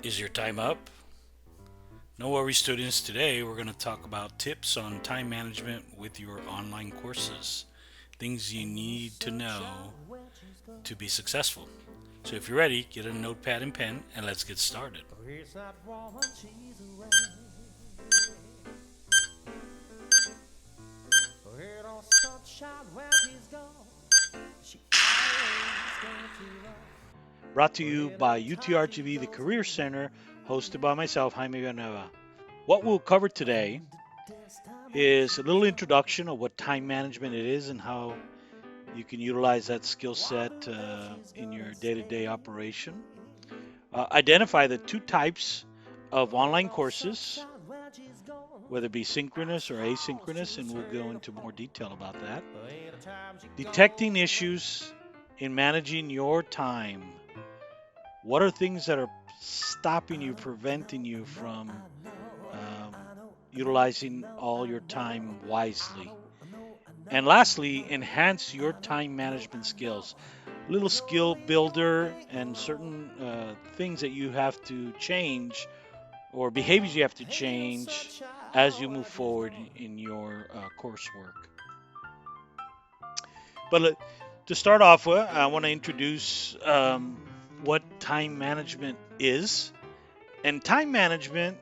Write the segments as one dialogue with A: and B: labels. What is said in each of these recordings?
A: Is your time up? No worries, students. Today we're going to talk about tips on time management with your online courses. Things you need to know to be successful. So if you're ready, get a notepad and pen and let's get started.
B: It's not woman, she's away. Her no sunshine when she's gone. She always came to run.
C: Brought to you
B: When
C: by
B: the time she
C: UTRGV, the
B: goes
C: Career
B: away.
C: Center, hosted by myself, Jaime Villanueva. What we'll cover today
B: And the dance time
C: is a little
B: marches
C: introduction of what time management it is and how you can utilize that skill
B: on.
C: set
B: Wonder if she's
C: in your
B: gonna
C: day to
B: stay.
C: day operation. Identify the two types of
B: Ain't
C: online
B: no
C: courses,
B: sunshine when she's gone.
C: whether it be
B: I
C: synchronous or
B: sure
C: asynchronous,
B: seen
C: and we'll go
B: her
C: into more
B: fall.
C: detail about that.
B: Ain't a time she
C: Detecting
B: goes
C: issues
B: away.
C: in managing your time. What are things that are stopping you, preventing you from um, utilizing all your time wisely? And lastly, enhance your time management skills. Little skill builder and certain things that you have to change or behaviors you have to
B: Ain't no
C: change
B: sunshine
C: as you move
B: when she's
C: forward
B: gone.
C: in your coursework. But to start off with, I want to introduce what time management is. And time management,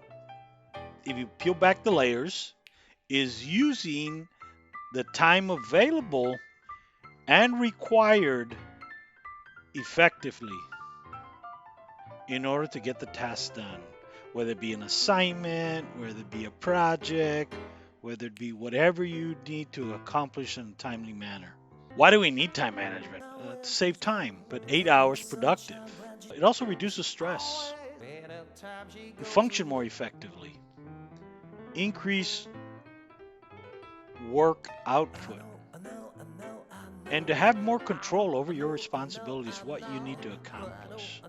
C: if you peel back the layers, is using the time available and required effectively in order to get the task done, whether it be an assignment, whether it be a project, whether it be whatever you need to accomplish in a timely manner. Why do we need time management? To save time, but 8 hours productive. It also reduces stress.
B: Anytime she
C: You
B: goes
C: function more
B: away.
C: effectively, increase work output, and to have more control over your responsibilities, what you need to accomplish.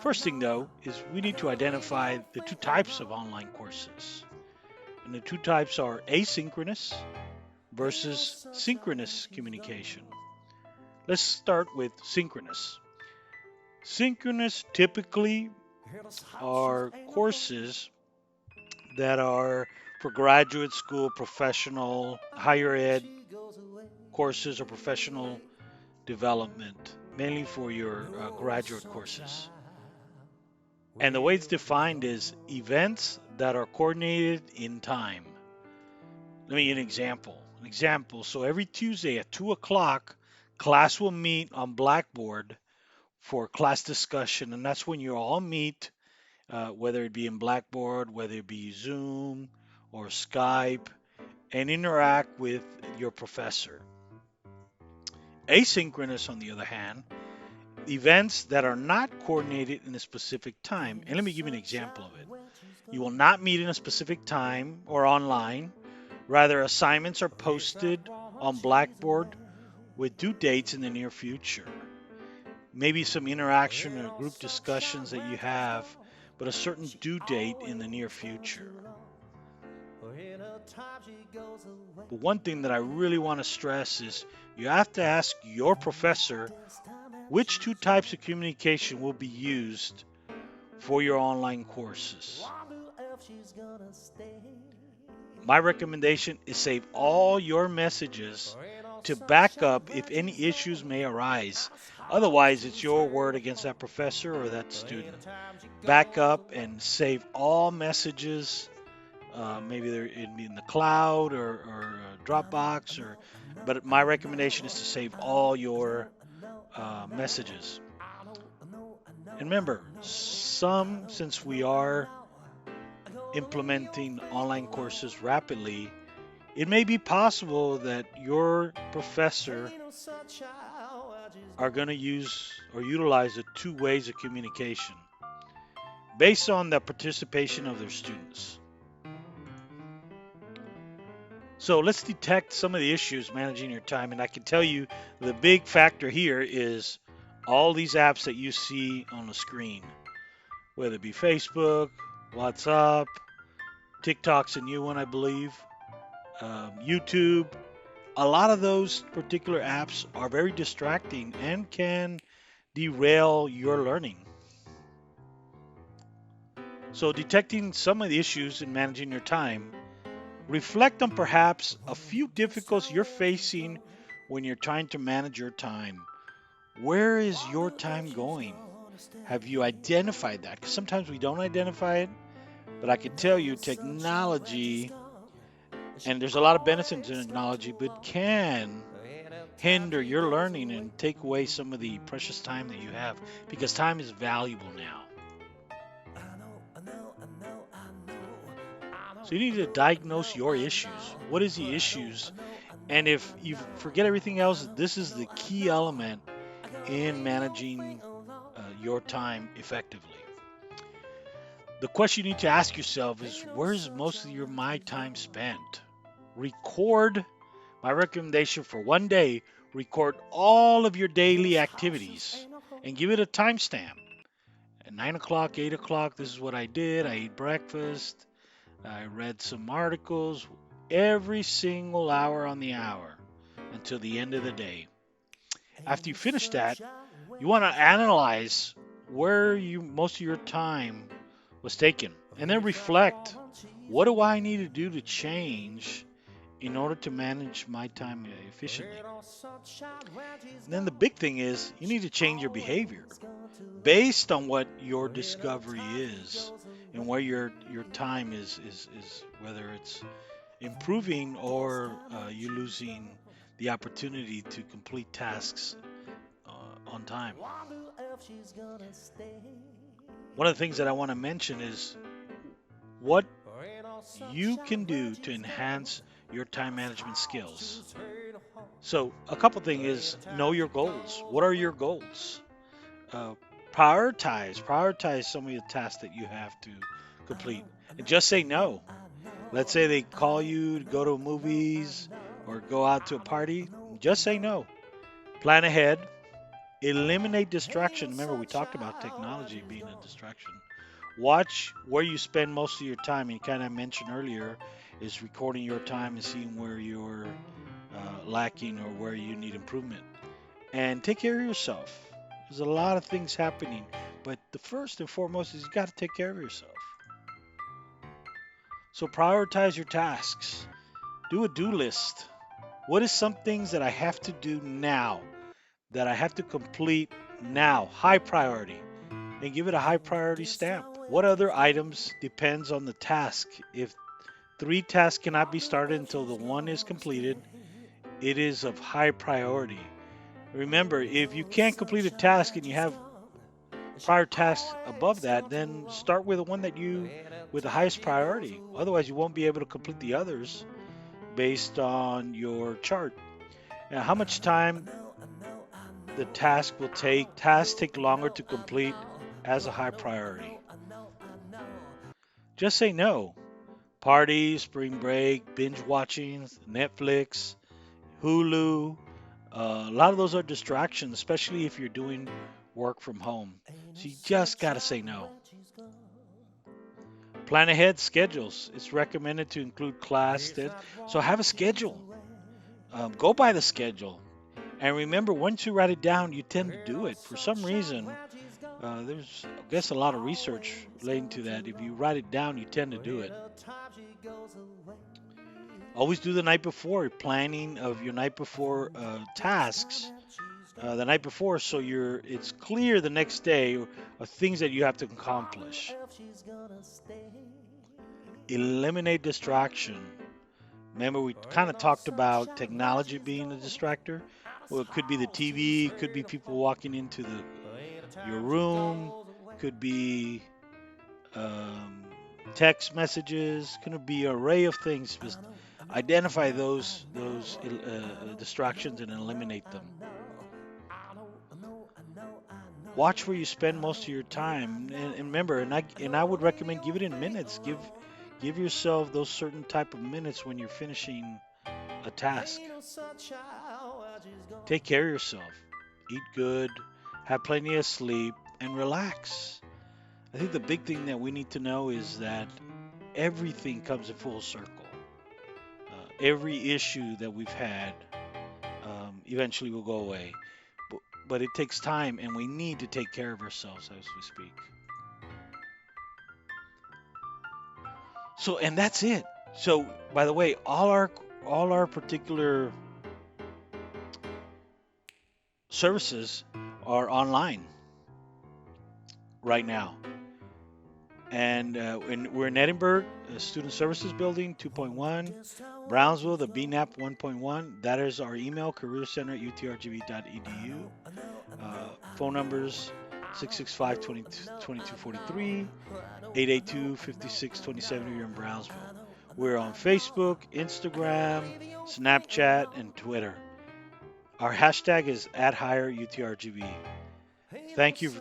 C: First thing, though, is we need to identify the two types of online courses. And the two types are asynchronous
B: Ain't no
C: versus
B: sunshine when
C: synchronous
B: she's
C: communication.
B: gone.
C: Let's start with synchronous. Synchronous typically
B: In this house just
C: are
B: ain't no home.
C: courses that are for graduate school, professional, higher
B: When
C: ed
B: she goes away.
C: courses or professional development, mainly for your
B: No
C: graduate courses.
B: sunshine
C: And the way it's
B: when she's
C: defined is
B: gone.
C: events that are coordinated in time. Let me give you an example. So every Tuesday at 2 o'clock, class will meet on Blackboard for class discussion. And that's when you all meet, whether it be in Blackboard, whether it be Zoom or Skype, and interact with your professor. Asynchronous, on the other hand, events that are not coordinated in a specific time.
B: Ain't
C: And
B: no
C: let me give you an example
B: sunshine
C: of it.
B: when she's
C: You will
B: gone.
C: not meet in a specific time or online. Rather, assignments are
B: It's not
C: posted
B: woman,
C: on
B: she's
C: Blackboard
B: away.
C: with due dates in the near future. Maybe some interaction
B: Ain't
C: or
B: no
C: group
B: sunshine
C: discussions that
B: when
C: you
B: she's
C: have,
B: gone.
C: but a certain
B: She
C: due date in the near
B: always staying
C: future.
B: too long. Anytime she goes away.
C: But one thing that I really want to stress is you have to ask your
B: And the
C: professor
B: dance time
C: which two
B: marches
C: types of
B: on.
C: communication will be used for your online courses.
B: Wonder if she's gonna stay.
C: My recommendation is save all your messages
B: Ain't no
C: to back
B: sunshine
C: up if
B: when
C: any
B: she's
C: issues
B: gone.
C: may arise.
B: I sure
C: Otherwise, it's
B: seen
C: your
B: her
C: word against
B: before.
C: that professor or that student.
B: Anytime she
C: Back
B: goes
C: up
B: away.
C: and save all messages. Maybe they're in the cloud or Dropbox, but my recommendation is to save all your messages. And remember, since we are implementing online courses rapidly, it may be possible that your professor
B: Ain't no sunshine when she's
C: are going
B: gone.
C: to use or utilize the two ways of communication based on the participation of their students. So let's detect some of the issues managing your time. And I can tell you the big factor here is all these apps that you see on the screen, whether it be Facebook, WhatsApp, TikTok's a new one, I believe, YouTube. A lot of those particular apps are very distracting and can derail your learning. So, detecting some of the issues in managing your time, reflect on perhaps a few difficulties you're facing when you're trying to manage your time. Where is your time going? Have you identified that? Because sometimes we don't identify it, but I can tell you technology, and there's a lot of benefits in technology, but can hinder your learning and take away some of the precious time that you have because time is valuable now. So you need to diagnose your issues. What is the issues? And if you forget everything else, this is the key element in managing your time effectively. The question you need to ask yourself is, where's most of my time spent? Record. My recommendation for one day, record all of your daily activities and give it a timestamp. At 9 o'clock, 8 o'clock, this is what I did. I ate breakfast. I read some articles every single hour on the hour until the end of the day. After you finish that, you want to analyze where most of your time was taken and then reflect, what do I need to do to change in order to manage my time efficiently? And then the big thing is you need to change your behavior based on what your discovery is and where your time is whether it's improving or you losing the opportunity to complete tasks on time. One of the things that I want to mention is what you can do to enhance your time management skills. So a couple things is know your goals. What are your goals? Uh, prioritize some of the tasks that you have to complete, and just say no. Let's say they call you to go to movies or go out to a party. Just say no. Plan ahead. Eliminate distraction. Remember, we talked about technology being a distraction. Watch where you spend most of your time. And kind of mentioned earlier is recording your time and seeing where you're lacking or where you need improvement. And take care of yourself. There's a lot of things happening, but the first and foremost is you got to take care of yourself. So prioritize your tasks. Do a do list. What is some things that I have to do now, that I have to complete now, high priority, and give it a high priority stamp? What other items depends on the task? If 3 tasks cannot be started until the one is completed, it is of high priority. Remember, if you can't complete a task and you have prior tasks above that, then start with the one with the highest priority. Otherwise, you won't be able to complete the others based on your chart. Now, how much time the task will take? Tasks take longer to complete as a high priority. Just say no. Parties, spring break, binge watching, Netflix, Hulu. A lot of those are distractions, especially if you're doing work from home. So you just got to say no. Plan ahead schedules. It's recommended to include so have a schedule. Go by the schedule. And remember, once you write it down, you tend to do it. For some reason, there's, I guess, a lot of research relating to that. If you write it down, you tend to do it. Always do the night before, planning of your night before tasks the night before, so it's clear the next day of things that you have to accomplish. Eliminate distraction. Remember, we kind of talked about technology being a distractor. Well, it could be the TV, it could be people walking into your room, could be text messages, could be an array of things. Just identify those distractions and eliminate them. Watch where you spend most of your time, and remember, and I would recommend give it in minutes. Give yourself those certain type of minutes when you're finishing a task. Take care of yourself. Eat good, have plenty of sleep, and relax. I think the big thing that we need to know is that everything comes in full circle. Every issue that we've had eventually will go away. but it takes time, and we need to take care of ourselves as we speak. So, and that's it. So, by the way, all our particular services are online right now. And we're in Edinburgh, Student Services Building 2.1, Brownsville, the BNAP 1.1. That is our email, careercenter at utrgv.edu. Phone numbers 665 2243, 882 5627 here in Brownsville. We're on Facebook, Instagram, Snapchat, and Twitter. Our hashtag is @HireUTRGV. Thank you for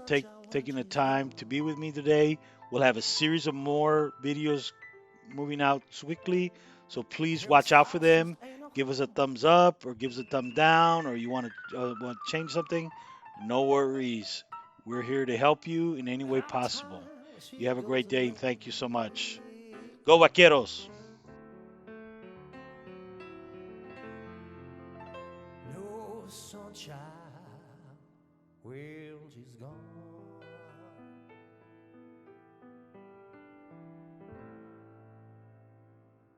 C: taking the time to be with me today. We'll have a series of more videos moving out quickly, so please watch out for them. Give us a thumbs up or give us a thumb down, or you want to change something. No worries. We're here to help you in any way possible. You have a great day, and thank you so much. Go Vaqueros!
B: No sunshine, well, she's gone.